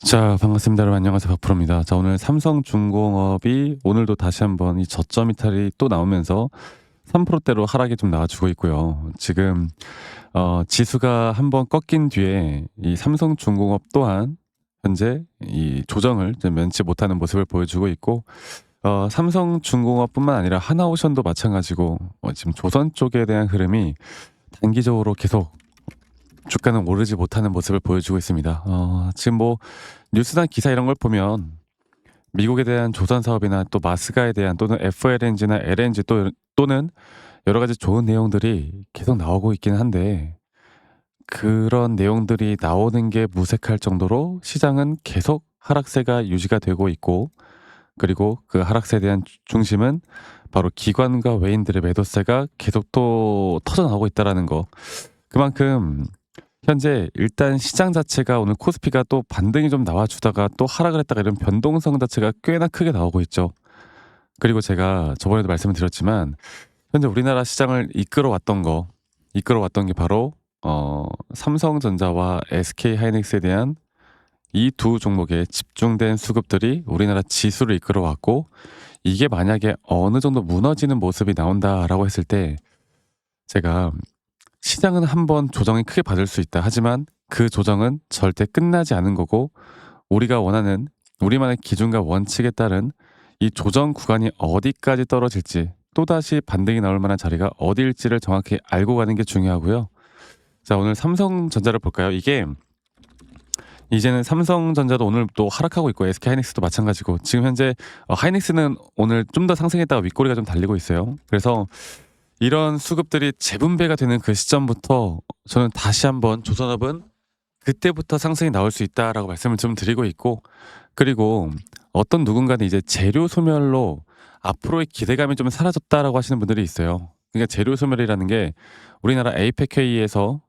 자, 반갑습니다. 여러분 안녕하세요. 박프로입니다. 자, 오늘 삼성중공업이 오늘도 다시 한번 이 저점 이탈이 또 나오면서 3%대로 하락이 좀 나와주고 있고요. 지금 지수가 한번 꺾인 뒤에 이 삼성중공업 또한 현재 이 조정을 좀 면치 못하는 모습을 보여주고 있고, 삼성중공업뿐만 아니라 하나오션도 마찬가지고 지금 조선 쪽에 대한 흐름이 단기적으로 계속 주가는 오르지 못하는 모습을 보여주고 있습니다. 지금 뭐 뉴스나 기사 이런 걸 보면 미국에 대한 조선 사업이나 또 마스가에 대한 또는 FLNG나 LNG 또는 여러 가지 좋은 내용들이 계속 나오고 있긴 한데, 그런 내용들이 나오는 게 무색할 정도로 시장은 계속 하락세가 유지가 되고 있고, 그리고 그 하락세에 대한 중심은 바로 기관과 외인들의 매도세가 계속 또 터져 나오고 있다라는 거. 그만큼 현재 일단 시장 자체가 오늘 코스피가 또 반등이 좀 나와주다가 또 하락을 했다가 이런 변동성 자체가 꽤나 크게 나오고 있죠. 그리고 제가 저번에도 말씀을 드렸지만 현재 우리나라 시장을 이끌어왔던 게 바로 삼성전자와 SK하이닉스에 대한 이 두 종목의 집중된 수급들이 우리나라 지수를 이끌어왔고, 이게 만약에 어느 정도 무너지는 모습이 나온다라고 했을 때 제가 시장은 한번 조정이 크게 받을 수 있다. 하지만 그 조정은 절대 끝나지 않은 거고, 우리가 원하는 우리만의 기준과 원칙에 따른 이 조정 구간이 어디까지 떨어질지, 또다시 반등이 나올 만한 자리가 어디일지를 정확히 알고 가는 게 중요하고요. 자, 오늘 삼성전자를 볼까요? 이게 이제는 삼성전자도 오늘 또 하락하고 있고 SK하이닉스도 마찬가지고, 지금 현재 하이닉스는 오늘 좀 더 상승했다가 윗꼬리가 좀 달리고 있어요. 그래서 이런 수급들이 재분배가 되는 그 시점부터 저는 다시 한번 조선업은 그때부터 상승이 나올 수 있다라고 말씀을 좀 드리고 있고, 그리고 어떤 누군가는 이제 재료 소멸로 앞으로의 기대감이 좀 사라졌다라고 하시는 분들이 있어요. 그러니까 재료 소멸이라는 게 우리나라 에이펙 회의에서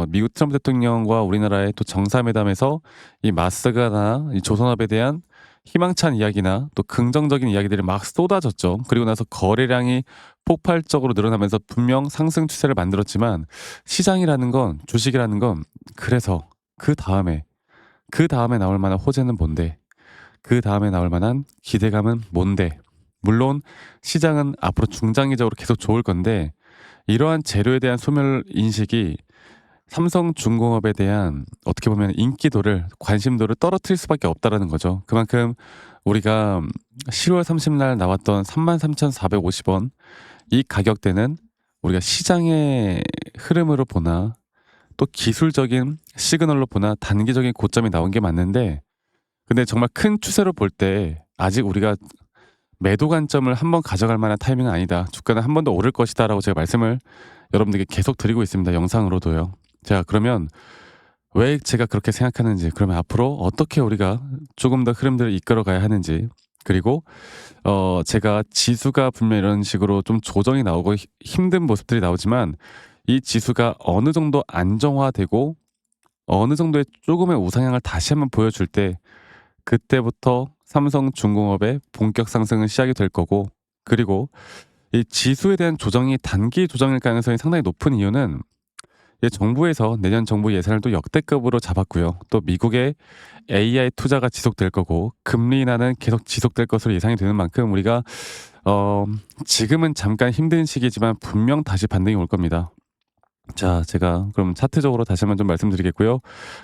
미국 트럼프 대통령과 우리나라의 또 정상회담에서 이 마스가나 이 조선업에 대한 희망찬 이야기나 또 긍정적인 이야기들이 막 쏟아졌죠. 그리고 나서 거래량이 폭발적으로 늘어나면서 분명 상승 추세를 만들었지만, 시장이라는 건, 주식이라는 건, 그래서 그 다음에 나올 만한 호재는 뭔데? 그 다음에 나올 만한 기대감은 뭔데? 물론 시장은 앞으로 중장기적으로 계속 좋을 건데, 이러한 재료에 대한 소멸 인식이 삼성중공업에 대한 어떻게 보면 인기도를, 관심도를 떨어뜨릴 수밖에 없다라는 거죠. 그만큼 우리가 10월 30날 나왔던 33,450원, 이 가격대는 우리가 시장의 흐름으로 보나 또 기술적인 시그널로 보나 단기적인 고점이 나온 게 맞는데, 근데 정말 큰 추세로 볼 때 아직 우리가 매도 관점을 한번 가져갈 만한 타이밍은 아니다. 주가는 한 번 더 오를 것이다라고 제가 말씀을 여러분들께 계속 드리고 있습니다. 영상으로도요. 자, 그러면 왜 제가 그렇게 생각하는지, 그러면 앞으로 어떻게 우리가 조금 더 흐름들을 이끌어 가야 하는지, 그리고 제가 지수가 분명 이런 식으로 좀 조정이 나오고 힘든 모습들이 나오지만, 이 지수가 어느 정도 안정화되고 어느 정도의 조금의 우상향을 다시 한번 보여줄 때, 그때부터 삼성중공업의 본격 상승은 시작이 될 거고, 그리고 이 지수에 대한 조정이 단기 조정일 가능성이 상당히 높은 이유는 정부에서 내년 정부 예산을 또 역대급으로 잡았고요. 또 미국의 AI 투자가 지속될 거고, 금리 인하는 계속 지속될 것으로 예상이 되는 만큼 우리가 지금은 잠깐 힘든 시기지만 분명 다시 반등이 올 겁니다. 자, 제가 그럼 차트적으로 다시 한번 좀 말씀드리겠고요.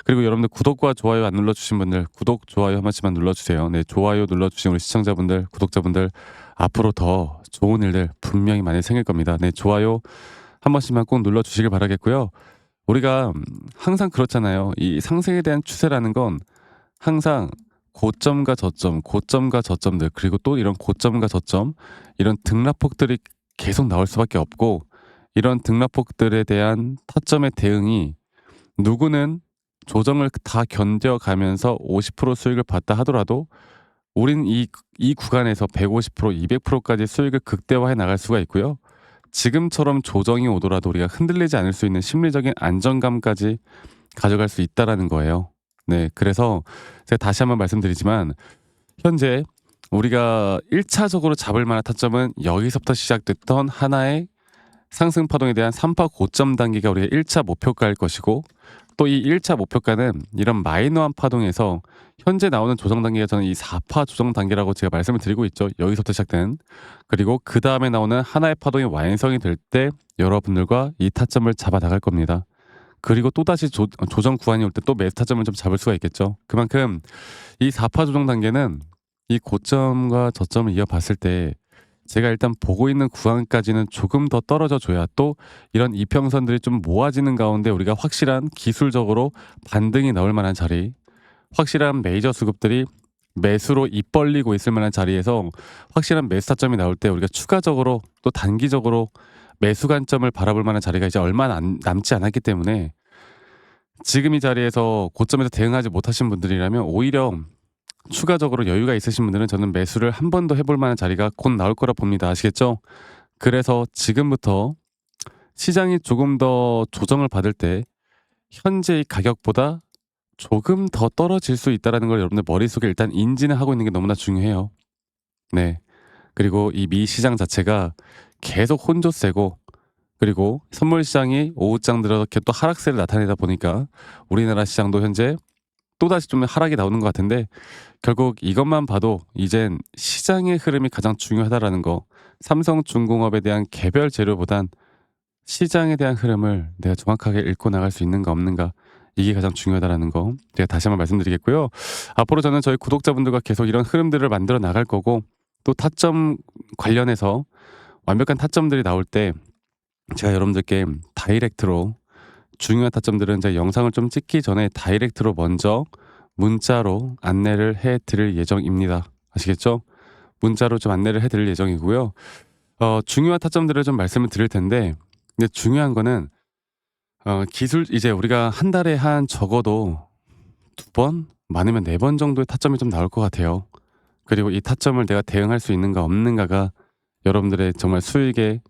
그리고 여러분들 구독과 좋아요 안 눌러주신 분들, 구독, 좋아요 한 번씩만 눌러주세요. 네, 좋아요 눌러주신 우리 시청자분들, 구독자분들, 앞으로 더 좋은 일들 분명히 많이 생길 겁니다. 네, 좋아요 한 번씩만 꼭 눌러주시길 바라겠고요. 우리가 항상 그렇잖아요. 이 상승에 대한 추세라는 건 항상 고점과 저점, 고점과 저점들, 그리고 또 이런 고점과 저점, 이런 등락폭들이 계속 나올 수밖에 없고, 이런 등락폭들에 대한 타점의 대응이, 누구는 조정을 다 견뎌가면서 50% 수익을 봤다 하더라도 우린 이 구간에서 150%, 200%까지 수익을 극대화해 나갈 수가 있고요. 지금처럼 조정이 오더라도 우리가 흔들리지 않을 수 있는 심리적인 안정감까지 가져갈 수 있다라는 거예요. 네, 그래서 제가 다시 한번 말씀드리지만, 현재 우리가 1차적으로 잡을 만한 타점은 여기서부터 시작됐던 하나의 상승 파동에 대한 3파 고점 단계가 우리의 1차 목표가일 것이고, 또 이 1차 목표가는 이런 마이너한 파동에서 현재 나오는 조정 단계가 저는 이 4파 조정 단계라고 제가 말씀을 드리고 있죠. 여기서부터 시작된. 그리고 그다음에 나오는 하나의 파동이 완성이 될 때 여러분들과 이 타점을 잡아 나갈 겁니다. 그리고 또다시 조정 구간이 올 때 또 매수 타점을 좀 잡을 수가 있겠죠. 그만큼 이 4파 조정 단계는 이 고점과 저점을 이어봤을 때 제가 일단 보고 있는 구간까지는 조금 더 떨어져 줘야 또 이런 이평선들이 좀 모아지는 가운데 우리가 확실한 기술적으로 반등이 나올 만한 자리, 확실한 메이저 수급들이 매수로 입 벌리고 있을 만한 자리에서 확실한 매수 타점이 나올 때 우리가 추가적으로 또 단기적으로 매수 관점을 바라볼 만한 자리가 이제 얼마 남지 않았기 때문에 지금 이 자리에서 고점에서 대응하지 못하신 분들이라면 오히려 추가적으로 여유가 있으신 분들은 저는 매수를 한 번 더 해볼 만한 자리가 곧 나올 거라 봅니다. 아시겠죠? 그래서 지금부터 시장이 조금 더 조정을 받을 때 현재의 가격보다 조금 더 떨어질 수 있다는 걸 여러분들 머릿속에 일단 인지는 하고 있는 게 너무나 중요해요. 네. 그리고 이 미 시장 자체가 계속 혼조세고 그리고 선물 시장이 오후장 들어서 이렇게 또 하락세를 나타내다 보니까 우리나라 시장도 현재 또다시 좀 하락이 나오는 것 같은데 결국 이것만 봐도 이젠 시장의 흐름이 가장 중요하다라는 거. 삼성중공업에 대한 개별 재료보단 시장에 대한 흐름을 내가 정확하게 읽고 나갈 수 있는가 없는가 이게 가장 중요하다라는 거 제가 다시 한번 말씀드리겠고요. 앞으로 저는 저희 구독자분들과 계속 이런 흐름들을 만들어 나갈 거고 또 타점 관련해서 완벽한 타점들이 나올 때 제가 여러분들께 다이렉트로 중요한 타점들은 제가 영상을 좀 찍기 전에 다이렉트로 먼저 문자로 안내를 해 드릴 예정입니다. 아시겠죠? 문자로 좀 안내를 해 드릴 예정이고요. 중요한 타점들을 좀 말씀을 드릴 텐데 근데 중요한 거는 기술 이제 우리가 한 달에 한 적어도 2번 많으면 4번 정도의 타점이 좀 나올 것 같아요. 그리고 이 타점을 내가 대응할 수 있는가 없는가가 여러분들의 정말 수익에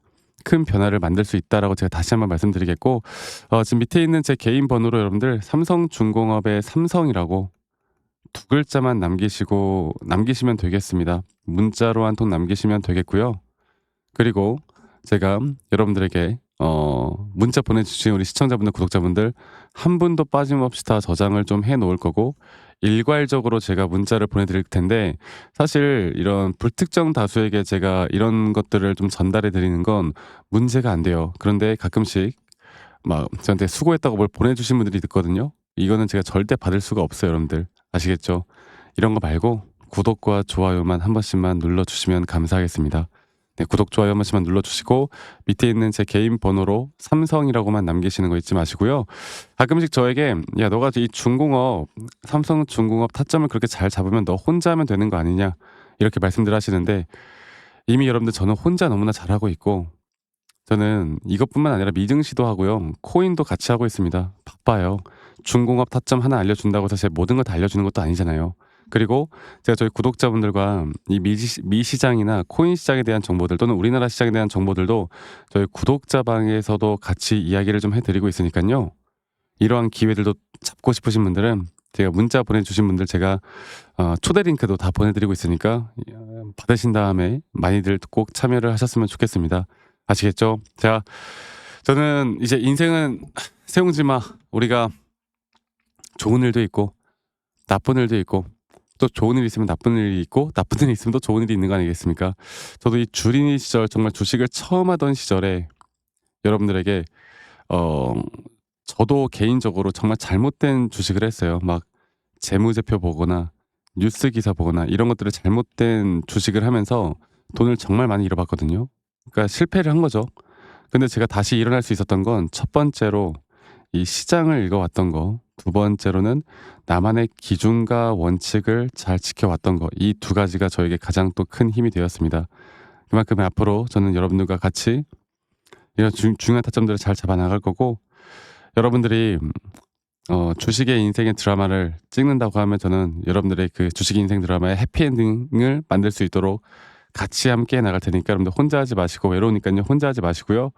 큰 변화를 만들 수 있다라고 제가 다시 한번 말씀드리겠고 지금 밑에 있는 제 개인 번호로 여러분들 삼성중공업의 삼성이라고 2글자만 남기시면 되겠습니다. 문자로 한 통 남기시면 되겠고요. 그리고 제가 여러분들에게 문자 보내주신 우리 시청자분들 구독자분들 한 분도 빠짐없이 다 저장을 좀 해놓을 거고 일괄적으로 제가 문자를 보내드릴 텐데 사실 이런 불특정 다수에게 제가 이런 것들을 좀 전달해 드리는 건 문제가 안 돼요. 그런데 가끔씩 막 저한테 수고했다고 뭘 보내주신 분들이 있거든요. 이거는 제가 절대 받을 수가 없어요, 여러분들. 아시겠죠? 이런 거 말고 구독과 좋아요만 한 번씩만 눌러주시면 감사하겠습니다. 네, 구독, 좋아요 한 번씩만 눌러주시고 밑에 있는 제 개인 번호로 삼성이라고만 남기시는 거 잊지 마시고요. 가끔씩 저에게 야 너가 이 중공업 삼성중공업 타점을 그렇게 잘 잡으면 너 혼자 하면 되는 거 아니냐 이렇게 말씀들 하시는데 이미 여러분들 저는 혼자 너무나 잘하고 있고 저는 이것뿐만 아니라 미증시도 하고요. 코인도 같이 하고 있습니다. 바빠요. 중공업 타점 하나 알려준다고 사실 모든 걸 다 알려주는 것도 아니잖아요. 그리고 제가 저희 구독자분들과 이 미 시장이나 코인 시장에 대한 정보들 또는 우리나라 시장에 대한 정보들도 저희 구독자 방에서도 같이 이야기를 좀 해드리고 있으니까요. 이러한 기회들도 잡고 싶으신 분들은 제가 문자 보내주신 분들 제가 초대 링크도 다 보내드리고 있으니까 받으신 다음에 많이들 꼭 참여를 하셨으면 좋겠습니다. 아시겠죠? 자, 저는 이제 인생은 세웅지마 우리가 좋은 일도 있고 나쁜 일도 있고 또 좋은 일이 있으면 나쁜 일이 있고 나쁜 일이 있으면 또 좋은 일이 있는 거 아니겠습니까? 저도 이 주린이 시절 정말 주식을 처음 하던 시절에 여러분들에게 어 저도 개인적으로 정말 잘못된 주식을 했어요. 막 재무제표 보거나 뉴스 기사 보거나 이런 것들을 잘못된 주식을 하면서 돈을 정말 많이 잃어봤거든요. 그러니까 실패를 한 거죠. 근데 제가 다시 일어날 수 있었던 건 첫 번째로 이 시장을 읽어왔던 거, 두 번째로는 나만의 기준과 원칙을 잘 지켜왔던 거, 이 두 가지가 저에게 가장 또 큰 힘이 되었습니다. 그만큼 앞으로 저는 여러분들과 같이 이런 중요한 타점들을 잘 잡아 나갈 거고 여러분들이 주식의 인생의 드라마를 찍는다고 하면 저는 여러분들의 그 주식 인생 드라마의 해피엔딩을 만들 수 있도록 같이 함께 나갈 테니까 여러분들 혼자 하지 마시고 외로우니까요 혼자 하지 마시고요.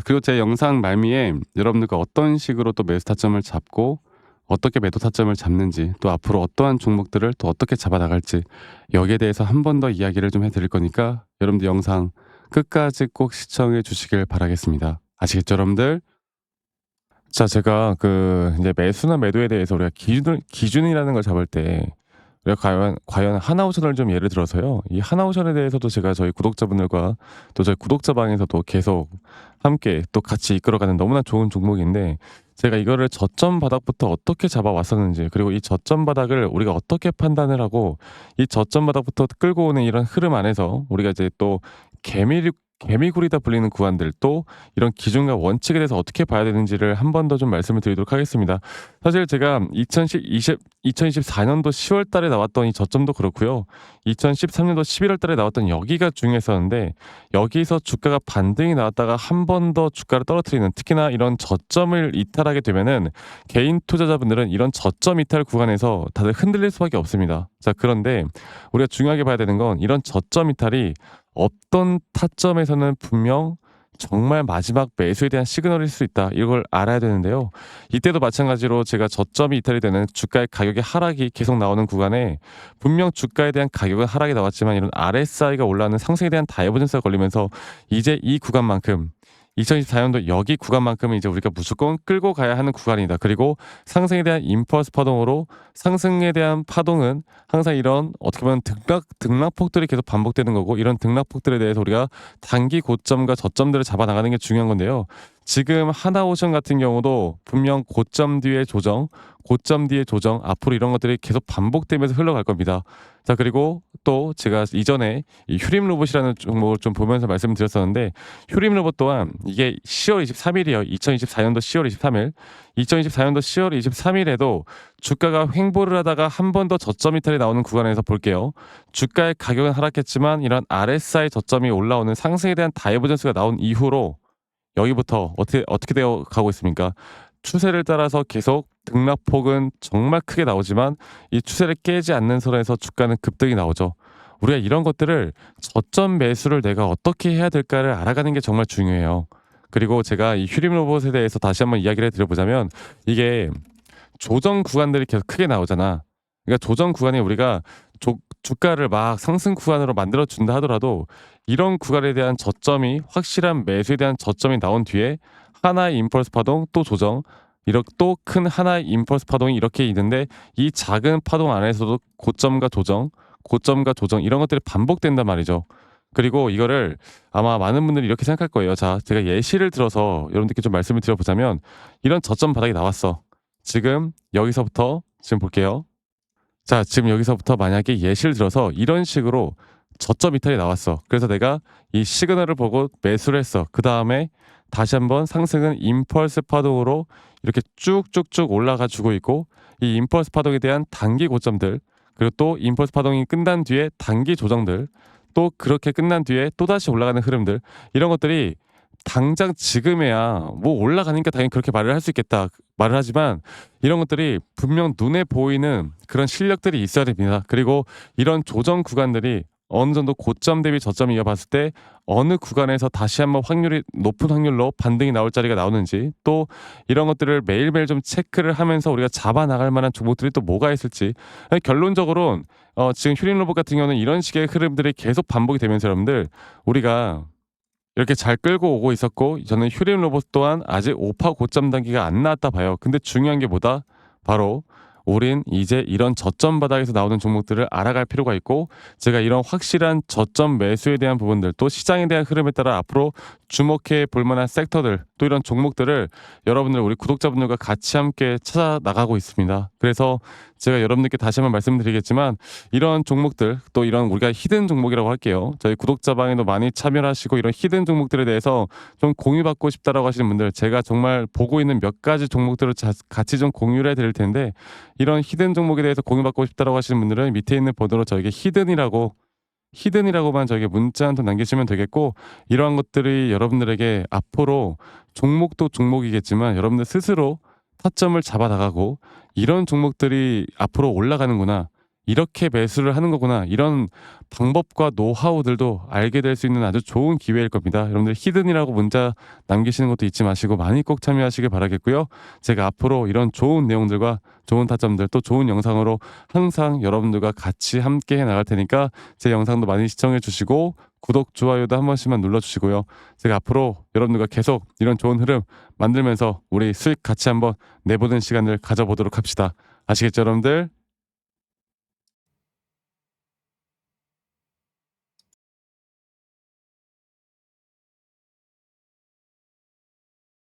그리고 제 영상 말미에 여러분들과 어떤 식으로 또 매수 타점을 잡고 어떻게 매도 타점을 잡는지 또 앞으로 어떠한 종목들을 또 어떻게 잡아 나갈지 여기에 대해서 한 번 더 이야기를 좀 해드릴 거니까 여러분들 영상 끝까지 꼭 시청해 주시길 바라겠습니다. 아시겠죠 여러분들? 자, 제가 이제 매수나 매도에 대해서 우리가 기준이라는 걸 잡을 때 우리가 과연 하나오션을 좀 예를 들어서요. 이 하나오션에 대해서도 제가 저희 구독자분들과 또 저희 구독자방에서도 계속 함께 또 같이 이끌어가는 너무나 좋은 종목인데, 제가 이거를 저점 바닥부터 어떻게 잡아왔었는지, 그리고 이 저점 바닥을 우리가 어떻게 판단을 하고 이 저점 바닥부터 끌고 오는 이런 흐름 안에서 우리가 이제 또 개미굴이다 불리는 구간들, 또 이런 기준과 원칙에 대해서 어떻게 봐야 되는지를 한 번 더 좀 말씀을 드리도록 하겠습니다. 사실 제가 2024년도 10월 달에 나왔던 이 저점도 그렇고요. 2013년도 11월 달에 나왔던 여기가 중요했었는데, 여기서 주가가 반등이 나왔다가 한 번 더 주가를 떨어뜨리는, 특히나 이런 저점을 이탈하게 되면은 개인 투자자분들은 이런 저점 이탈 구간에서 다들 흔들릴 수밖에 없습니다. 자, 그런데 우리가 중요하게 봐야 되는 건 이런 저점 이탈이 어떤 타점에서는 분명 정말 마지막 매수에 대한 시그널일 수 있다, 이걸 알아야 되는데요. 이때도 마찬가지로 제가 저점이 이탈이 되는 주가의 가격의 하락이 계속 나오는 구간에 분명 주가에 대한 가격은 하락이 나왔지만 이런 RSI가 올라가는 상승에 대한 다이버전스가 걸리면서 이제 이 구간만큼, 2024년도 여기 구간만큼은 이제 우리가 무조건 끌고 가야 하는 구간이다. 그리고 상승에 대한 임펄스 파동으로, 상승에 대한 파동은 항상 이런 어떻게 보면 등락폭들이 계속 반복되는 거고, 이런 등락폭들에 대해서 우리가 단기 고점과 저점들을 잡아 나가는 게 중요한 건데요. 지금 하나오션 같은 경우도 분명 고점 뒤에 조정, 고점 뒤에 조정, 앞으로 이런 것들이 계속 반복되면서 흘러갈 겁니다. 자, 그리고 또 제가 이전에 이 휴림 로봇이라는 종목을 좀 보면서 말씀드렸었는데, 휴림 로봇 또한 이게 10월 23일이에요. 2024년도 10월 23일. 2024년도 10월 23일에도 주가가 횡보를 하다가 한 번 더 저점 이탈이 나오는 구간에서 볼게요. 주가의 가격은 하락했지만 이런 RSI 저점이 올라오는 상승에 대한 다이버전스가 나온 이후로 여기부터 어떻게 되어 가고 있습니까? 추세를 따라서 계속 등락폭은 정말 크게 나오지만 이 추세를 깨지 않는 선에서 주가는 급등이 나오죠. 우리가 이런 것들을 저점 매수를 내가 어떻게 해야 될까를 알아가는 게 정말 중요해요. 그리고 제가 이 휴림 로봇에 대해서 다시 한번 이야기를 드려보자면, 이게 조정 구간들이 계속 크게 나오잖아. 그러니까 조정 구간이 우리가 주가를 막 상승 구간으로 만들어 준다 하더라도 이런 구간에 대한 저점이, 확실한 매수에 대한 저점이 나온 뒤에 하나의 임펄스 파동, 또 조정, 이렇게 또 큰 하나의 임펄스 파동이 이렇게 있는데, 이 작은 파동 안에서도 고점과 조정, 고점과 조정, 이런 것들이 반복된단 말이죠. 그리고 이거를 아마 많은 분들이 이렇게 생각할 거예요. 자, 제가 예시를 들어서 여러분들께 좀 말씀을 드려보자면, 이런 저점 바닥이 나왔어. 지금 여기서부터 지금 볼게요. 자, 지금 여기서부터 만약에 예시를 들어서 이런 식으로 저점 이탈이 나왔어. 그래서 내가 이 시그널을 보고 매수를 했어. 그 다음에 다시 한번 상승은 임펄스 파동으로 이렇게 쭉쭉쭉 올라가 주고 있고, 이 임펄스 파동에 대한 단기 고점들, 그리고 또 임펄스 파동이 끝난 뒤에 단기 조정들, 또 그렇게 끝난 뒤에 또다시 올라가는 흐름들, 이런 것들이 당장 지금에야 뭐 올라가니까 당연히 그렇게 말을 할 수 있겠다 말을 하지만, 이런 것들이 분명 눈에 보이는 그런 실력들이 있어야 됩니다. 그리고 이런 조정 구간들이 어느 정도 고점 대비 저점을 이어봤을 때 어느 구간에서 다시 한번 확률이 높은 확률로 반등이 나올 자리가 나오는지, 또 이런 것들을 매일매일 좀 체크를 하면서 우리가 잡아 나갈 만한 종목들이 또 뭐가 있을지. 결론적으로 지금 휴린 로봇 같은 경우는 이런 식의 흐름들이 계속 반복이 되면서 여러분들, 우리가 이렇게 잘 끌고 오고 있었고, 저는 휴림 로봇 또한 아직 오파 고점 단계가 안 나왔다 봐요. 근데 중요한 게 뭐다? 바로 우린 이제 이런 저점 바닥에서 나오는 종목들을 알아갈 필요가 있고, 제가 이런 확실한 저점 매수에 대한 부분들, 또 시장에 대한 흐름에 따라 앞으로 주목해 볼 만한 섹터들, 또 이런 종목들을 여러분들, 우리 구독자분들과 같이 함께 찾아 나가고 있습니다. 그래서 제가 여러분들께 다시 한번 말씀드리겠지만, 이런 종목들, 또 이런 우리가 히든 종목이라고 할게요. 저희 구독자방에도 많이 참여하시고 이런 히든 종목들에 대해서 좀 공유받고 싶다라고 하시는 분들, 제가 정말 보고 있는 몇 가지 종목들을 같이 좀 공유를 해드릴 텐데, 이런 히든 종목에 대해서 공유받고 싶다라고 하시는 분들은 밑에 있는 번호로 저에게 히든이라고만 저에게 문자 한 통 남기시면 되겠고, 이러한 것들이 여러분들에게 앞으로 종목도 종목이겠지만 여러분들 스스로 타점을 잡아 나가고, 이런 종목들이 앞으로 올라가는구나, 이렇게 매수를 하는 거구나. 이런 방법과 노하우들도 알게 될 수 있는 아주 좋은 기회일 겁니다. 여러분들 히든이라고 문자 남기시는 것도 잊지 마시고 많이 꼭 참여하시길 바라겠고요. 제가 앞으로 이런 좋은 내용들과 좋은 타점들 또 좋은 영상으로 항상 여러분들과 같이 함께 해 나갈 테니까 제 영상도 많이 시청해 주시고 구독, 좋아요도 한 번씩만 눌러주시고요. 제가 앞으로 여러분들과 계속 이런 좋은 흐름 만들면서 우리 수익 같이 한번 내보는 시간을 가져보도록 합시다. 아시겠죠, 여러분들?